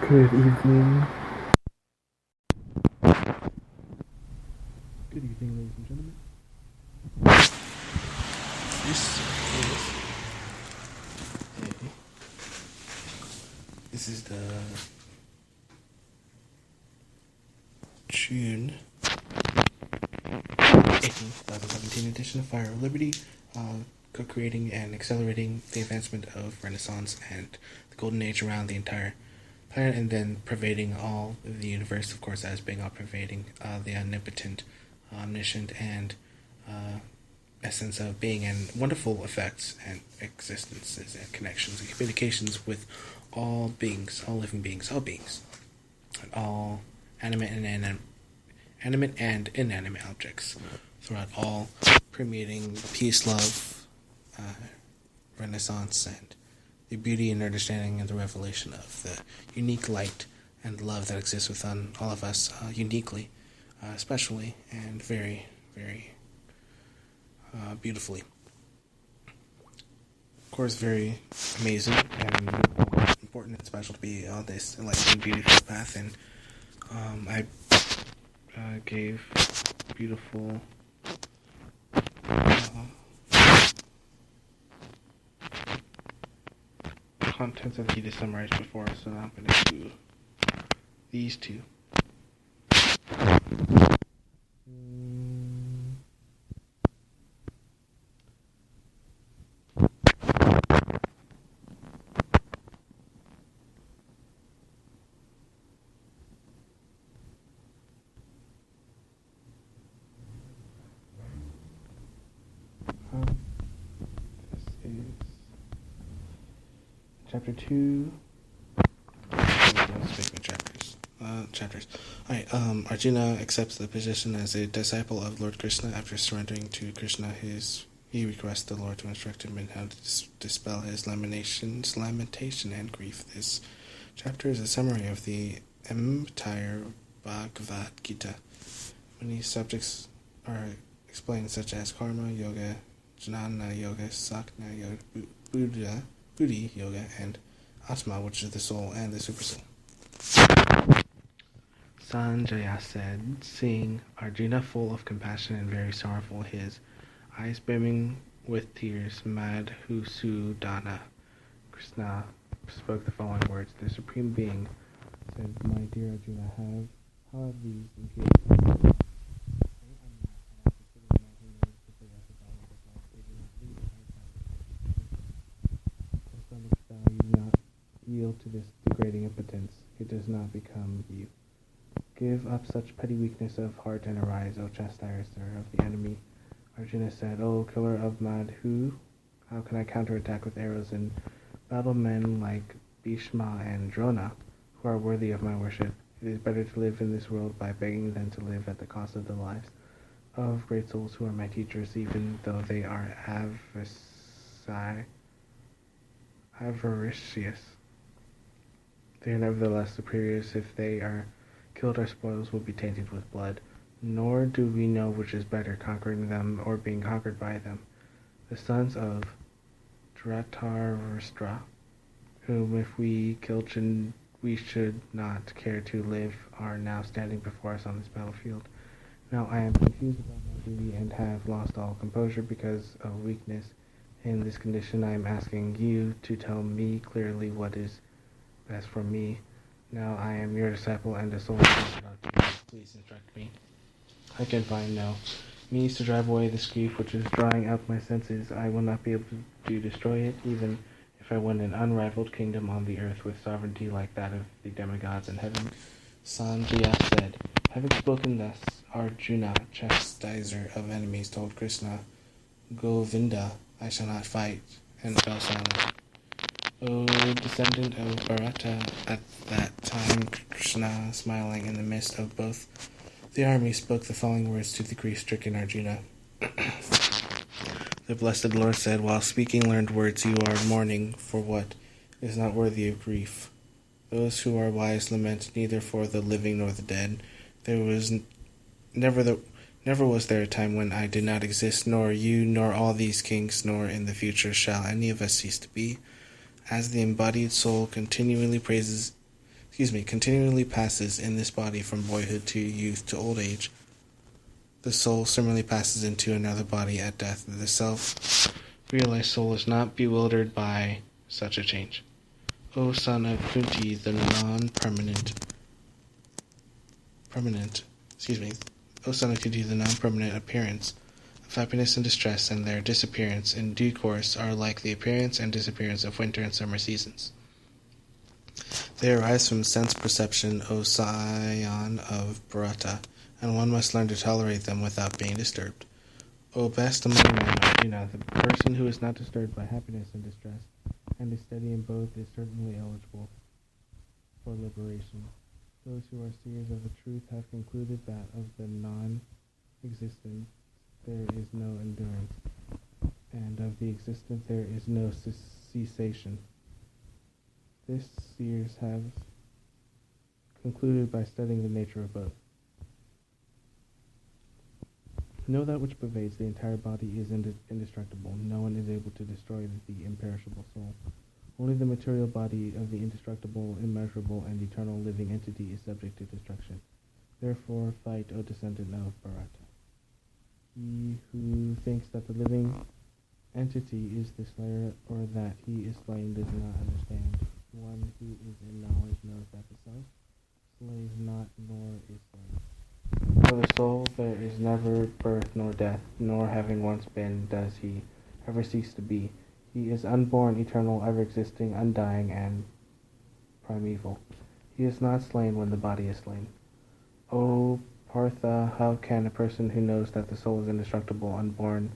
Good evening. Good evening, ladies and gentlemen. This is the June 18th, 2017 edition of Fire of Liberty, co-creating and accelerating the advancement of Renaissance and the Golden Age around the entire planet, and then pervading all of the universe, of course, as being all-pervading, the omnipotent, omniscient, and essence of being, and wonderful effects and existences and connections and communications with all beings, all living beings, all beings, and all animate and inanimate objects throughout all, permeating peace, love, Renaissance, and the beauty and understanding and the revelation of the unique light and love that exists within all of us, uniquely, especially, and very, very beautifully. Of course, very amazing and important and special to be on this enlightening, beautiful path, and I gave beautiful contents of the key to summarize before, so I'm going to do these two. This is chapter 2. Let's pick my chapters. Alright, Arjuna accepts the position as a disciple of Lord Krishna. After surrendering to Krishna, he requests the Lord to instruct him in how to dispel his lamentation and grief. This chapter is a summary of the entire Bhagavad Gita. Many subjects are explained, such as karma yoga, jnana yoga, sakna yoga, buddhi yoga, and atma, which is the soul and the supersoul. Sanjaya said, seeing Arjuna full of compassion and very sorrowful, his eyes brimming with tears, Madhusudana, Krishna spoke the following words. The Supreme Being said, my dear Arjuna, how have these impurities yield to this degrading impotence, it does not become you. Give up such petty weakness of heart and arise, O chastiser of the enemy. Arjuna said, O killer of Madhu, how can I counterattack with arrows and battle men like Bhishma and Drona, who are worthy of my worship? It is better to live in this world by begging than to live at the cost of the lives of great souls who are my teachers, even though they are avaricious. They are nevertheless superiors. If they are killed, our spoils will be tainted with blood. Nor do we know which is better, conquering them or being conquered by them. The sons of Dhritarashtra, whom if we killed we should not care to live, are now standing before us on this battlefield. Now I am confused about my duty and have lost all composure because of weakness. In this condition I am asking you to tell me clearly what is best for me. Now I am your disciple and a soul. Please instruct me. I can find no means to drive away this grief which is drawing up my senses. I will not be able to destroy it, even if I win an unrivaled kingdom on the earth with sovereignty like that of the demigods in heaven. Sanjaya said, having spoken thus, Arjuna, chastiser of enemies, told Krishna, Govinda, I shall not fight, and fell silent. O descendant of Bharata, at that time Krishna, smiling in the midst of both the army, spoke the following words to the grief-stricken Arjuna. The blessed Lord said, while speaking learned words, you are mourning for what is not worthy of grief. Those who are wise lament neither for the living nor the dead. There was never was there a time when I did not exist, nor you, nor all these kings, nor in the future shall any of us cease to be. As the embodied soul continually praises continually passes in this body from boyhood to youth to old age, the soul similarly passes into another body at death. The self-realized soul is not bewildered by such a change. O son of Kunti, the non-permanent appearance of happiness and distress and their disappearance in due course are like the appearance and disappearance of winter and summer seasons. They arise from sense perception, O scion of Bharata, and one must learn to tolerate them without being disturbed. O best among men, Arjuna, the person who is not disturbed by happiness and distress, and is steady in both, is certainly eligible for liberation. Those who are seers of the truth have concluded that of the non-existent there is no endurance, and of the existent there is no cessation. This seers have concluded by studying the nature of both. Know that which pervades the entire body is indestructible. No one is able to destroy the imperishable soul. Only the material body of the indestructible, immeasurable, and eternal living entity is subject to destruction. Therefore, fight, O descendant of Bharata. He who thinks that the living entity is the slayer, or that he is slain, does not understand. One who is in knowledge knows that the self slays not, nor is slain. For the soul there is never birth nor death, nor having once been does he ever cease to be. He is unborn, eternal, ever-existing, undying, and primeval. He is not slain when the body is slain. O Partha, how can a person who knows that the soul is indestructible, unborn,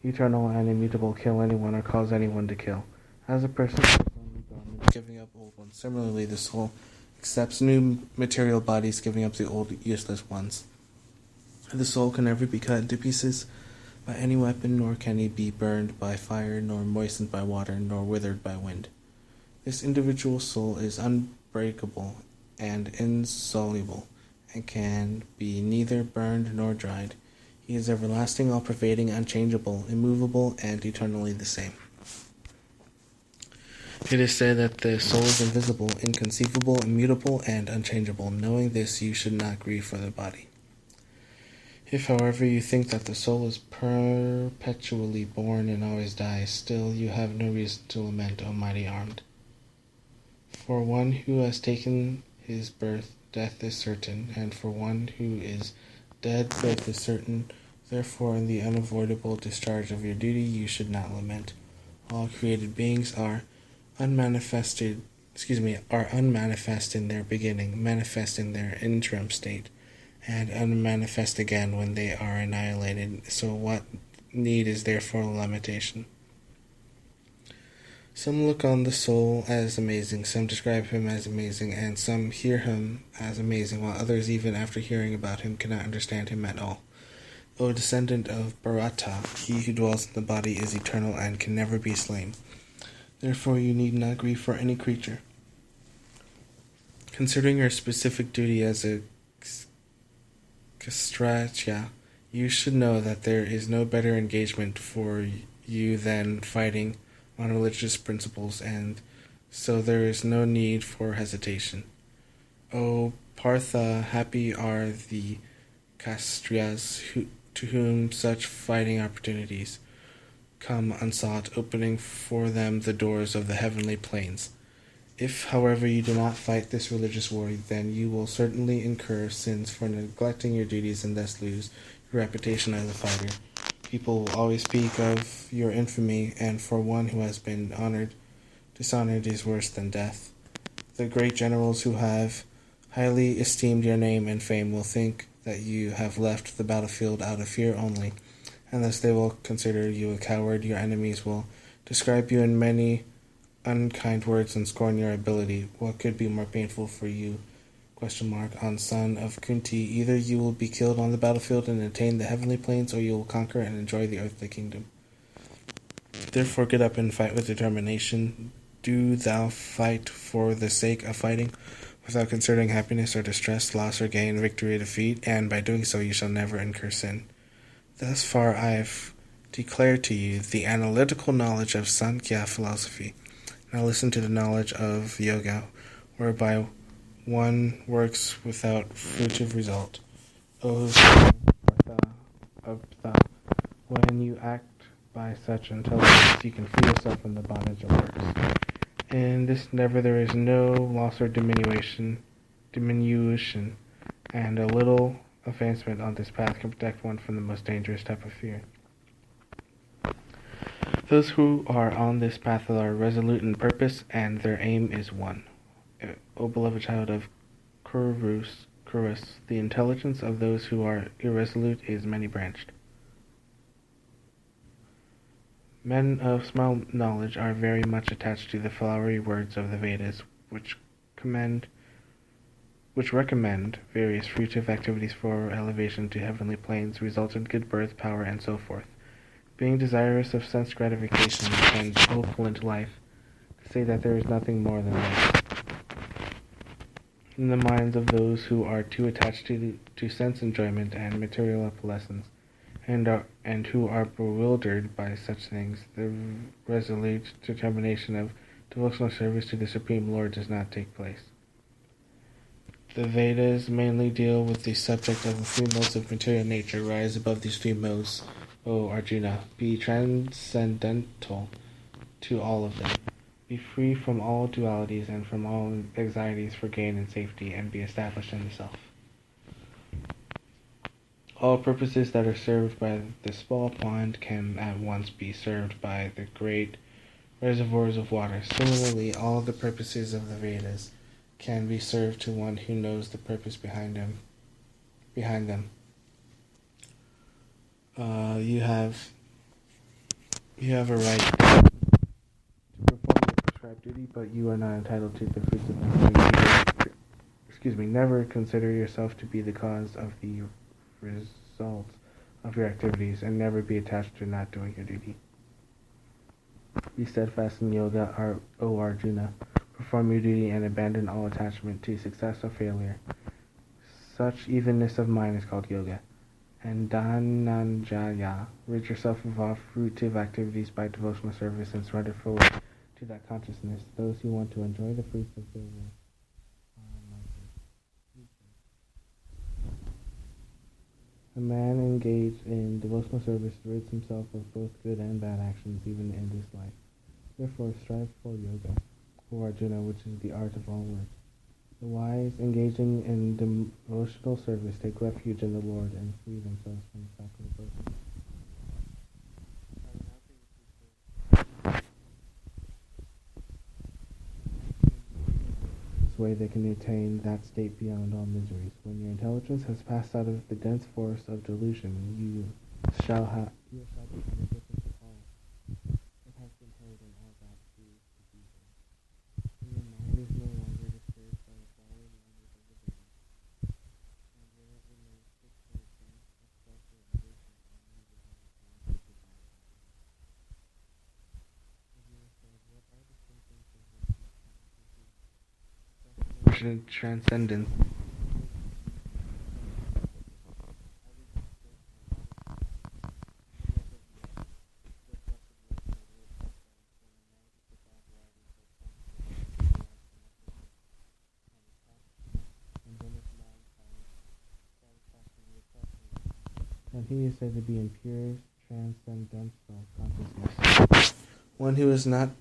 eternal, and immutable kill anyone or cause anyone to kill? As a person puts on new garments, giving up old ones, similarly the soul accepts new material bodies, giving up the old useless ones. The soul can never be cut into pieces by any weapon, nor can he be burned by fire, nor moistened by water, nor withered by wind. This individual soul is unbreakable and insoluble, and can be neither burned nor dried. He is everlasting, all-pervading, unchangeable, immovable, and eternally the same. It is said that the soul is invisible, inconceivable, immutable, and unchangeable. Knowing this, you should not grieve for the body. If, however, you think that the soul is perpetually born and always dies, still you have no reason to lament, O mighty armed. For one who has taken his birth, death is certain, and for one who is dead, birth is certain. Therefore, in the unavoidable discharge of your duty, you should not lament. All created beings are unmanifest in their beginning, manifest in their interim state, and unmanifest again when they are annihilated. So what need is there for lamentation? Some look on the soul as amazing, some describe him as amazing, and some hear him as amazing, while others, even after hearing about him, cannot understand him at all. O descendant of Bharata, he who dwells in the body is eternal and can never be slain. Therefore you need not grieve for any creature. Considering your specific duty as a Kshatriya, you should know that there is no better engagement for you than fighting on religious principles, and so there is no need for hesitation. O Partha, happy are the Kshatriyas to whom such fighting opportunities come unsought, opening for them the doors of the heavenly plains. If, however, you do not fight this religious war, then you will certainly incur sins for neglecting your duties and thus lose your reputation as a fighter. People will always speak of your infamy, and for one who has been dishonored is worse than death. The great generals who have highly esteemed your name and fame will think that you have left the battlefield out of fear only, and thus they will consider you a coward. Your enemies will describe you in many unkind words and scorn your ability. What could be more painful for you? On son of Kunti, either you will be killed on the battlefield and attain the heavenly plains, or you will conquer and enjoy the earthly kingdom. Therefore get up and fight with determination. Do thou fight for the sake of fighting, without considering happiness or distress, loss or gain, victory or defeat, and by doing so you shall never incur sin. Thus far I have declared to you the analytical knowledge of Sankhya philosophy. Now listen to the knowledge of yoga, whereby one works without fruitive result. O when you act by such intelligence, you can free yourself from the bondage of works. In this endeavor there is no loss or diminution, and a little advancement on this path can protect one from the most dangerous type of fear. Those who are on this path are resolute in purpose, and their aim is one. O beloved child of Kurus, the intelligence of those who are irresolute is many-branched. Men of small knowledge are very much attached to the flowery words of the Vedas, which recommend various fruitive activities for elevation to heavenly planes, resultant good birth, power, and so forth. Being desirous of sense gratification and opulent life, to say that there is nothing more than this. In the minds of those who are too attached to sense enjoyment and material opulence, and who are bewildered by such things, the resolute determination of devotional service to the Supreme Lord does not take place. The Vedas mainly deal with the subject of the three modes of material nature. Rise above these three modes, O Arjuna. Be transcendental to all of them. Be free from all dualities and from all anxieties for gain and safety, and be established in the self. All purposes that are served by the small pond can at once be served by the great reservoirs of water. Similarly, all the purposes of the Vedas can be served to one who knows the purpose behind them. You have a right to perform your prescribed duty, but you are not entitled to the fruits of that. Never consider yourself to be the cause of the results of your activities, and never be attached to not doing your duty. Be steadfast in yoga, O Arjuna. Perform your duty and abandon all attachment to success or failure. Such evenness of mind is called yoga. And Dhananjaya, rid yourself of all fruitive activities by devotional service and surrender fully to that consciousness. Those who want to enjoy the fruits of their work are like this. A man engaged in devotional service rids himself of both good and bad actions even in this life. Therefore strive for yoga, O Arjuna, which is the art of all work. The wise, engaging in devotional service, take refuge in the Lord and free themselves from the cycle of birth. This way they can attain that state beyond all miseries. When your intelligence has passed out of the dense forest of delusion, you shall become a different to all that has been heard and all that is to be heard. When your mind is no longer disturbed by the flowery language of the Vedas, and when it remains fixed in the sense of self-realization, and you will have attained the divine body. Arjuna said, what are the symptoms of one who practices transcendence? And he is said to be in pure transcendental consciousness. One who is not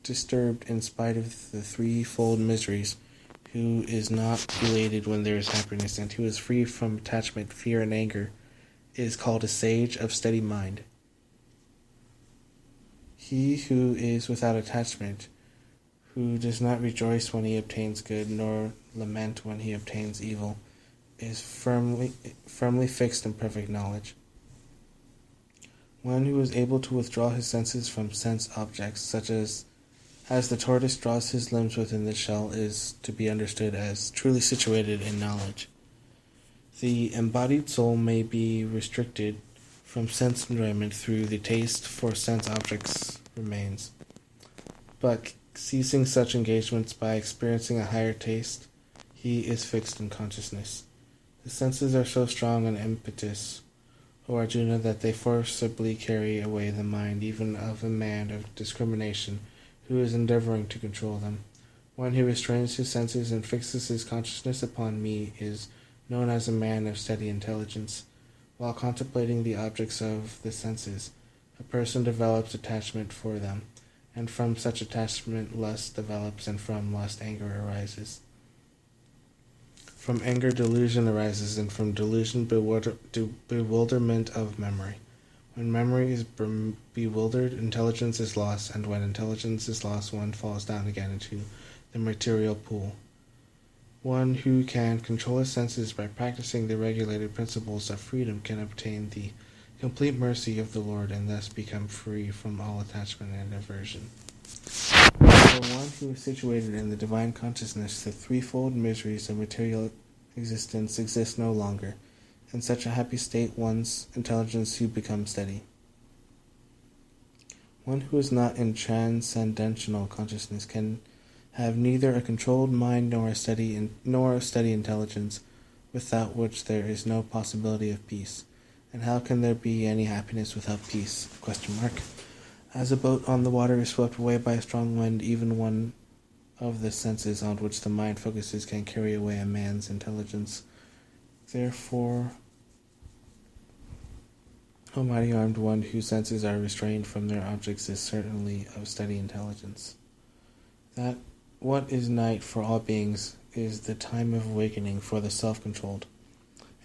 disturbed in spite of the threefold miseries, who is not elated when there is happiness, and who is free from attachment, fear, and anger, is called a sage of steady mind. He who is without attachment, who does not rejoice when he obtains good, nor lament when he obtains evil, is firmly fixed in perfect knowledge. One who is able to withdraw his senses from sense objects, such as the tortoise draws his limbs within the shell, is to be understood as truly situated in knowledge. The embodied soul may be restricted from sense enjoyment through the taste for sense objects remains, but ceasing such engagements by experiencing a higher taste, he is fixed in consciousness. The senses are so strong an impetus, O Arjuna, that they forcibly carry away the mind even of a man of discrimination who is endeavoring to control them. One who restrains his senses and fixes his consciousness upon me is known as a man of steady intelligence. While contemplating the objects of the senses, a person develops attachment for them, and from such attachment lust develops, and from lust anger arises. From anger delusion arises, and from delusion bewilderment of memory. When memory is bewildered, intelligence is lost, and when intelligence is lost, one falls down again into the material pool. One who can control his senses by practicing the regulated principles of freedom can obtain the complete mercy of the Lord and thus become free from all attachment and aversion. For one who is situated in the divine consciousness, the threefold miseries of material existence exist no longer. In such a happy state, one's intelligence who becomes steady. One who is not in transcendental consciousness can have neither a controlled mind nor a steady intelligence, without which there is no possibility of peace. And how can there be any happiness without peace? ? As a boat on the water is swept away by a strong wind, even one of the senses on which the mind focuses can carry away a man's intelligence. Therefore, a mighty armed one whose senses are restrained from their objects is certainly of steady intelligence. That what is night for all beings is the time of awakening for the self-controlled,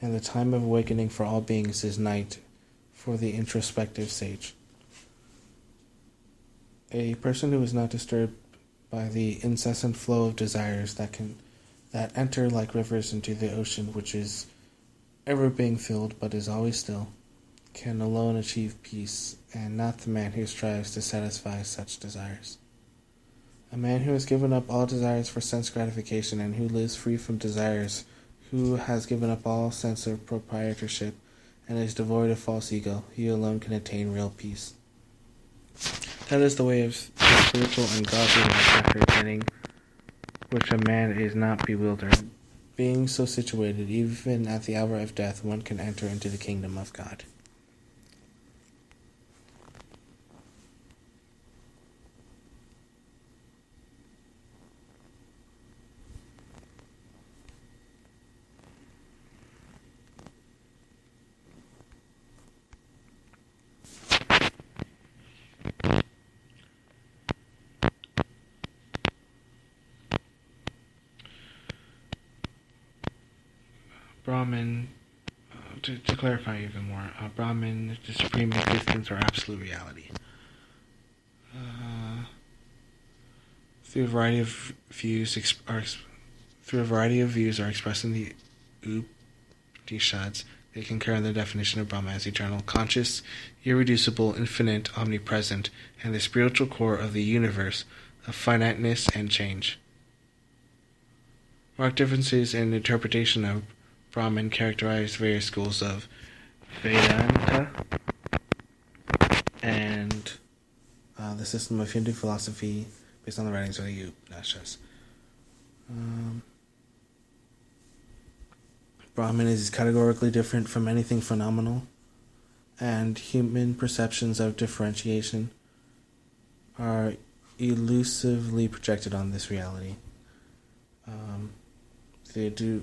and the time of awakening for all beings is night for the introspective sage. A person who is not disturbed by the incessant flow of desires that enter like rivers into the ocean, which is ever being filled but is always still, can alone achieve peace, and not the man who strives to satisfy such desires. A man who has given up all desires for sense gratification and who lives free from desires, who has given up all sense of proprietorship and is devoid of false ego, he alone can attain real peace. That is the way of the spiritual and godly life after attaining which a man is not bewildered. Being so situated, even at the hour of death, one can enter into the kingdom of God. Brahman, to clarify even more, Brahman, the supreme existence or absolute reality. Through a variety of views are expressed in the Upanishads. They concur in the definition of Brahma as eternal, conscious, irreducible, infinite, omnipresent, and the spiritual core of the universe of finiteness and change. Marked differences in interpretation of Brahman characterize various schools of Vedanta and the system of Hindu philosophy based on the writings of the Upanishads. Brahman is categorically different from anything phenomenal, and human perceptions of differentiation are elusively projected on this reality. The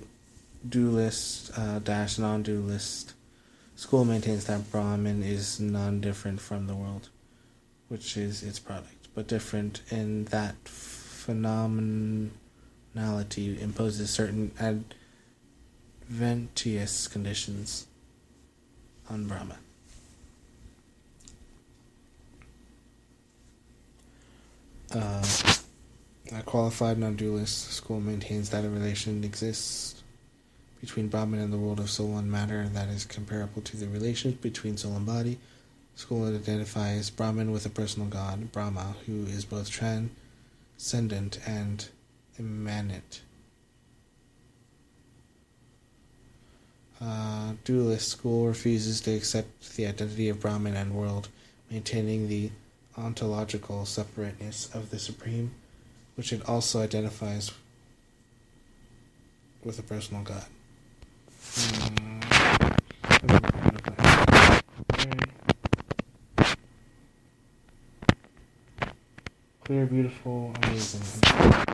dualist non-dualist school maintains that Brahman is non-different from the world, which is its product, but different in that phenomenality imposes certain adventitious conditions on Brahman. A qualified non-dualist school maintains that a relation exists between Brahman and the world of soul and matter that is comparable to the relations between soul and body. School identifies Brahman with a personal god, Brahma, who is both transcendent and immanent. Dualist school refuses to accept the identity of Brahman and world, maintaining the ontological separateness of the Supreme, which it also identifies with a personal god. Clear, beautiful, amazing.